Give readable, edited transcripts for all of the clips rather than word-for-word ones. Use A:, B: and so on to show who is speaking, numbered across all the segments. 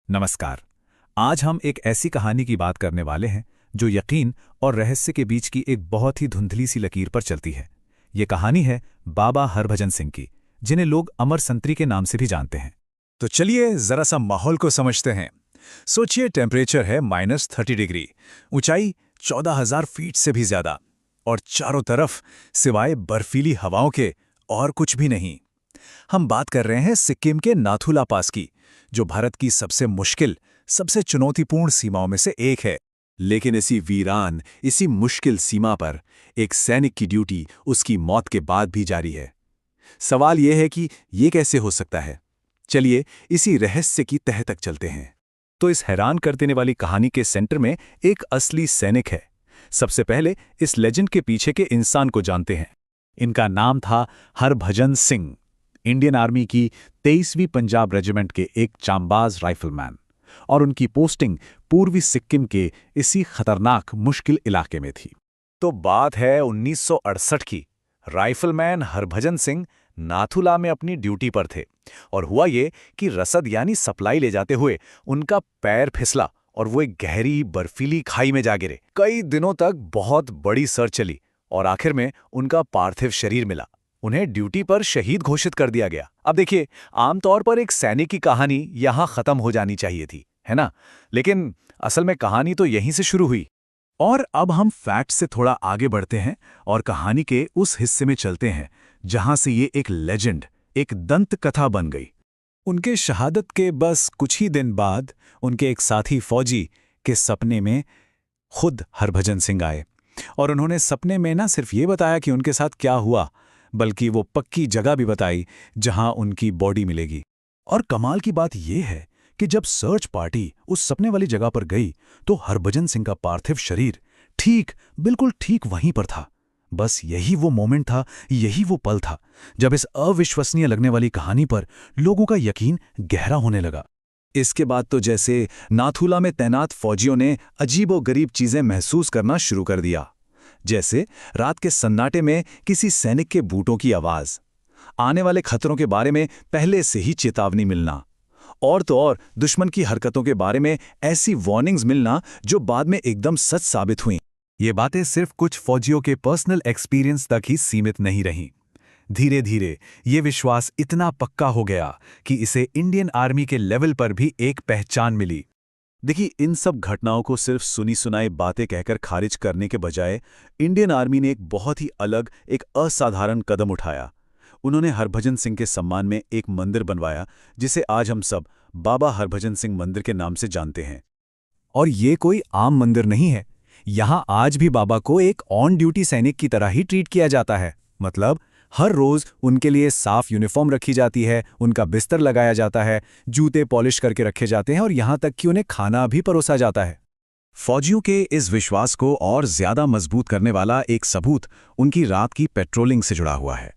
A: नमस्कार। आज हम एक ऐसी कहानी की बात करने वाले हैं जो यकीन और रहस्य के बीच की एक बहुत ही धुंधली सी लकीर पर चलती है। ये कहानी है बाबा हरभजन सिंह की, जिन्हें लोग अमर संतरी के नाम से भी जानते हैं।
B: तो चलिए जरा सा माहौल को समझते हैं। सोचिए, टेम्परेचर है -30 डिग्री, ऊंचाई 14,000 फीट से भी ज्यादा, और चारों तरफ सिवाय बर्फीली हवाओं के और कुछ भी नहीं। हम बात कर रहे हैं सिक्किम के नाथुला पास की, जो भारत की सबसे मुश्किल, सबसे चुनौतीपूर्ण सीमाओं में से एक है। लेकिन इसी वीरान, इसी मुश्किल सीमा पर एक सैनिक की ड्यूटी उसकी मौत के बाद भी जारी है। सवाल यह है कि ये कैसे हो सकता है। चलिए इसी रहस्य की तह तक चलते हैं।
A: तो इस हैरान कर देने वाली कहानी के सेंटर में एक असली सैनिक है। सबसे पहले इस लेजेंड के पीछे के इंसान को जानते हैं। इनका नाम था हरभजन सिंह, इंडियन आर्मी की 23वीं पंजाब रेजिमेंट के एक चांबाज राइफलमैन, और उनकी पोस्टिंग पूर्वी सिक्किम के इसी खतरनाक मुश्किल इलाके में थी।
B: तो बात है 1968 की। राइफलमैन हरभजन सिंह नाथुला में अपनी ड्यूटी पर थे, और हुआ ये कि रसद यानी सप्लाई ले जाते हुए उनका पैर फिसला और वो एक गहरी बर्फीली खाई में जा गिरे। कई दिनों तक बहुत बड़ी सर्च चली और आखिर में उनका पार्थिव शरीर मिला। उन्हें ड्यूटी पर शहीद घोषित कर दिया गया। अब देखिए, आमतौर पर एक सैनिक की कहानी यहां खत्म हो जानी चाहिए थी, है ना? लेकिन असल में कहानी तो यहीं से शुरू हुई।
A: और अब हम फैक्ट से थोड़ा आगे बढ़ते हैं और कहानी के उस हिस्से में चलते हैं जहां से ये एक लेजेंड, एक दंत कथा बन गई। उनके शहादत के बस कुछ ही दिन बाद उनके एक साथी फौजी के सपने में खुद हरभजन सिंह आए, और उन्होंने सपने में न सिर्फ ये बताया कि उनके साथ क्या हुआ, बल्कि वो पक्की जगह भी बताई जहां उनकी बॉडी मिलेगी। और कमाल की बात यह है कि जब सर्च पार्टी उस सपने वाली जगह पर गई तो हरभजन सिंह का पार्थिव शरीर बिल्कुल ठीक वहीं पर था। बस यही वो मोमेंट था, यही वो पल था जब इस अविश्वसनीय लगने वाली कहानी पर लोगों का यकीन गहरा होने लगा। इसके बाद तो जैसे नाथुला में तैनात फौजियों ने अजीबोगरीब चीजें महसूस करना शुरू कर दिया, जैसे रात के सन्नाटे में किसी सैनिक के बूटों की आवाज, आने वाले खतरों के बारे में पहले से ही चेतावनी मिलना, और तो और दुश्मन की हरकतों के बारे में ऐसी वार्निंग्स मिलना जो बाद में एकदम सच साबित हुई। ये बातें सिर्फ कुछ फौजियों के पर्सनल एक्सपीरियंस तक ही सीमित नहीं रहीं। धीरे धीरे ये विश्वास इतना पक्का हो गया कि इसे इंडियन आर्मी के लेवल पर भी एक पहचान मिली। देखिए, इन सब घटनाओं को सिर्फ सुनी सुनाई बातें कहकर खारिज करने के बजाय इंडियन आर्मी ने एक बहुत ही अलग, एक असाधारण कदम उठाया। उन्होंने हरभजन सिंह के सम्मान में एक मंदिर बनवाया, जिसे आज हम सब बाबा हरभजन सिंह मंदिर के नाम से जानते हैं। और ये कोई आम मंदिर नहीं है। यहाँ आज भी बाबा को एक ऑन ड्यूटी सैनिक की तरह ही ट्रीट किया जाता है। मतलब हर रोज उनके लिए साफ यूनिफॉर्म रखी जाती है, उनका बिस्तर लगाया जाता है, जूते पॉलिश करके रखे जाते हैं, और यहाँ तक कि उन्हें खाना भी परोसा जाता है। फौजियों के इस विश्वास को और ज्यादा मजबूत करने वाला एक सबूत उनकी रात की पेट्रोलिंग से जुड़ा हुआ है।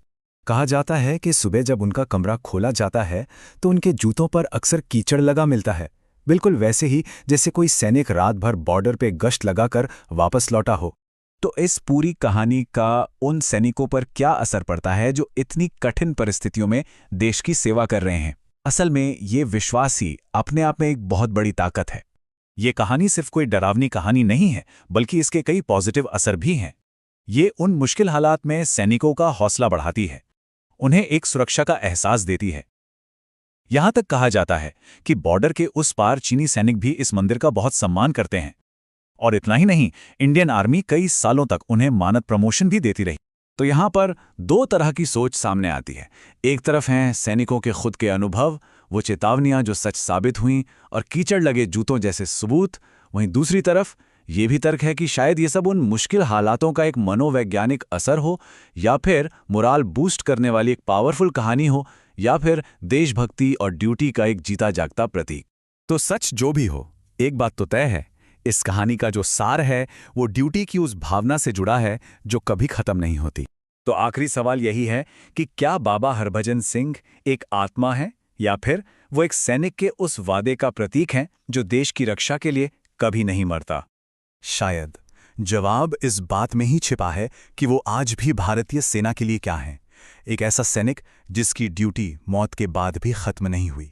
A: कहा जाता है कि सुबह जब उनका कमरा खोला जाता है तो उनके जूतों पर अक्सर कीचड़ लगा मिलता है, बिल्कुल वैसे ही जैसे कोई सैनिक रात भर बॉर्डर पे गश्त लगाकर वापस लौटा हो। तो इस पूरी कहानी का उन सैनिकों पर क्या असर पड़ता है जो इतनी कठिन परिस्थितियों में देश की सेवा कर रहे हैं? असल में ये विश्वास ही अपने आप में एक बहुत बड़ी ताकत है। ये कहानी सिर्फ कोई डरावनी कहानी नहीं है, बल्कि इसके कई पॉजिटिव असर भी हैं। ये उन मुश्किल हालात में सैनिकों का हौसला बढ़ाती है, उन्हें एक सुरक्षा का एहसास देती है। यहां तक कहा जाता है कि बॉर्डर के उस पार चीनी सैनिक भी इस मंदिर का बहुत सम्मान करते हैं। और इतना ही नहीं, इंडियन आर्मी कई सालों तक उन्हें मानद प्रमोशन भी देती रही। तो यहां पर दो तरह की सोच सामने आती है। एक तरफ हैं सैनिकों के खुद के अनुभव, वो चेतावनियां जो सच साबित हुईं, और कीचड़ लगे जूतों जैसे सबूत। वहीं दूसरी तरफ ये भी तर्क है कि शायद ये सब उन मुश्किल हालातों का एक मनोवैज्ञानिक असर हो, या फिर मोराल बूस्ट करने वाली एक पावरफुल कहानी हो, या फिर देशभक्ति और ड्यूटी का एक जीता जागता प्रतीक। तो सच जो भी हो, एक बात तो तय है, इस कहानी का जो सार है वो ड्यूटी की उस भावना से जुड़ा है जो कभी खत्म नहीं होती। तो आखिरी सवाल यही है कि क्या बाबा हरभजन सिंह एक आत्मा है, या फिर वो एक सैनिक के उस वादे का प्रतीक है जो देश की रक्षा के लिए कभी नहीं मरता? शायद जवाब इस बात में ही छिपा है कि वो आज भी भारतीय सेना के लिए क्या है, एक ऐसा सैनिक जिसकी ड्यूटी मौत के बाद भी खत्म नहीं हुई।